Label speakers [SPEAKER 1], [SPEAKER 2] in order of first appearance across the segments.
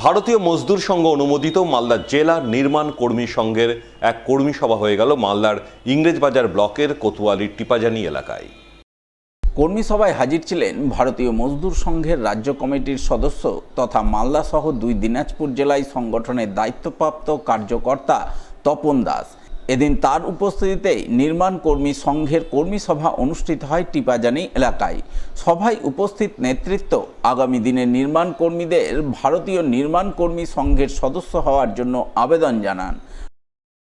[SPEAKER 1] ভারতীয় মজদুর সংঘ অনুমোদিত মালদা জেলা নির্মাণ কর্মী সংঘের এক কর্মী সভা হয়ে গেল মালদার ইংরেজবাজার ব্লকের কোতোয়ালির টিপাজানি এলাকায়।
[SPEAKER 2] কর্মী সভায় হাজির ছিলেন ভারতীয় মজদুর সংঘের রাজ্য কমিটির সদস্য তথা মালদা সহ দুই দিনাজপুর জেলায় সংগঠনের দায়িত্বপ্রাপ্ত কার্যকর্তা তপন দাস। এদিন তার উপস্থিতিতে নির্মাণ কর্মী সংঘের কর্মী সভা অনুষ্ঠিত হয় টিপাজানি এলাকায়। সভায় উপস্থিত নেতৃত্ব আগামী দিনে নির্মাণ কর্মীদের ভারতীয় নির্মাণ কর্মী সংঘের সদস্য হওয়ার জন্য আবেদন জানান।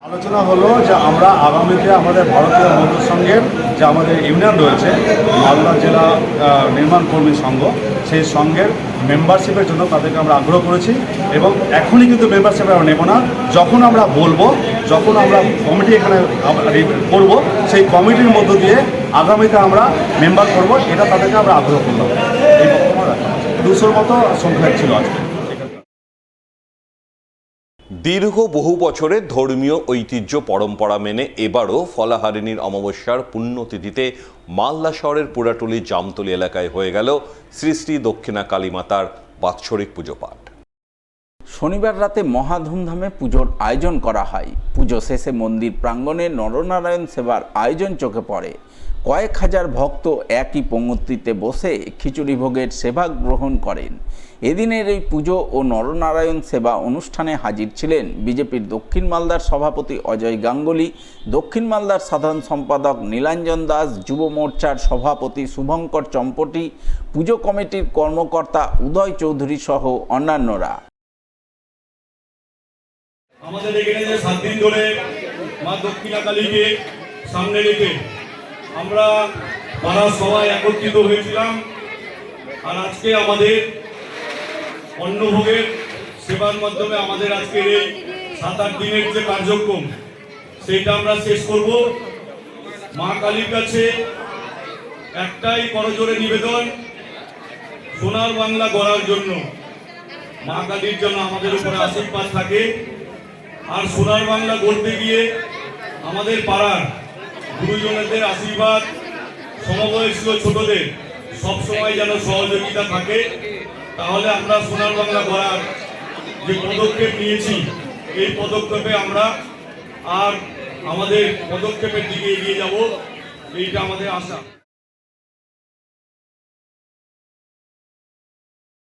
[SPEAKER 3] আলোচনা হলো যে আমরা আগামীতে আমাদের ভারতীয় মজদুর সংঘের যে আমাদের ইউনিয়ন রয়েছে মালদা জেলা নির্মাণ কর্মী সংঘ, সেই সংঘের মেম্বারশিপের জন্য তাদেরকে আমরা আগ্রহ করেছি এবং এখনই কিন্তু মেম্বারশিপ আমরা নেব না। যখন আমরা বলবো, যখন আমরা কমিটি এখানে করব, সেই কমিটির মধ্য দিয়ে আগামীতে আমরা মেম্বার করব, এটা তাদেরকে আমরা আগ্রহ করলাম। এই বক্তব্য 200-র মতো সংখ্যা ছিল আজকে।
[SPEAKER 1] দীর্ঘ বহু বছরের ধর্মীয় ঐতিহ্য পরম্পরা মেনে এবারও ফলাহারিণীর অমাবস্যার পুণ্যতিথিতে মালদা শহরের পুরাটুলি জামতলী এলাকায় হয়ে গেল শ্রী শ্রী দক্ষিণা কালী মাতার বাৎসরিক পুজো পাঠ।
[SPEAKER 2] শনিবার রাতে মহা ধুমধামে পুজোর আয়োজন করা হয়। পুজো শেষে মন্দির প্রাঙ্গণে নরনারায়ণ সেবার আয়োজন চোখে পড়ে। কয়েক হাজার ভক্ত একই পঙ্ক্তিতে বসে খিচুড়ি ভোগের সেবা গ্রহণ করেন। এদিনের এই পুজো ও নরনারায়ণ সেবা অনুষ্ঠানে হাজির ছিলেন বিজেপির দক্ষিণ মালদার সভাপতি অজয় গাঙ্গুলি, দক্ষিণ মালদার সাধারণ সম্পাদক নীলাঞ্জন দাস, যুব মোর্চার সভাপতি শুভঙ্কর চম্পটি, পুজো কমিটির কর্মকর্তা উদয় চৌধুরী সহ অন্যান্যরা।
[SPEAKER 4] আমাদের এখানে যে 7 দিন ধরে মা দক্ষিণা কালীকে সামনে রেখে আমরা পাড়ার সবাই একত্রিত হয়েছিলাম, আর আজকে আমাদের অন্নভোগের সেবার মাধ্যমে আমাদের আজকের এই 7-8 দিনের যে কার্যক্রম সেইটা আমরা শেষ করব। মা কালীর কাছে একটাই করজোড়ে নিবেদন, সোনার বাংলা গড়ার জন্য মা কালীর জন্য আমাদের উপরে আশীর্বাদ থাকে। আর সোনার বাংলা গড়তে গিয়ে আমাদের পাড়ার গুরুজনদের আশীর্বাদ, সমবয়স্ক ছোটদের সবসময় যেন সহযোগিতা থাকে। তাহলে আমরা সোনার বাংলা গড়ার যে পদক্ষেপ নিয়েছি এই পদক্ষেপে আমরা আর আমাদের পদক্ষেপের দিকে এগিয়ে যাব, এইটা আমাদের আশা।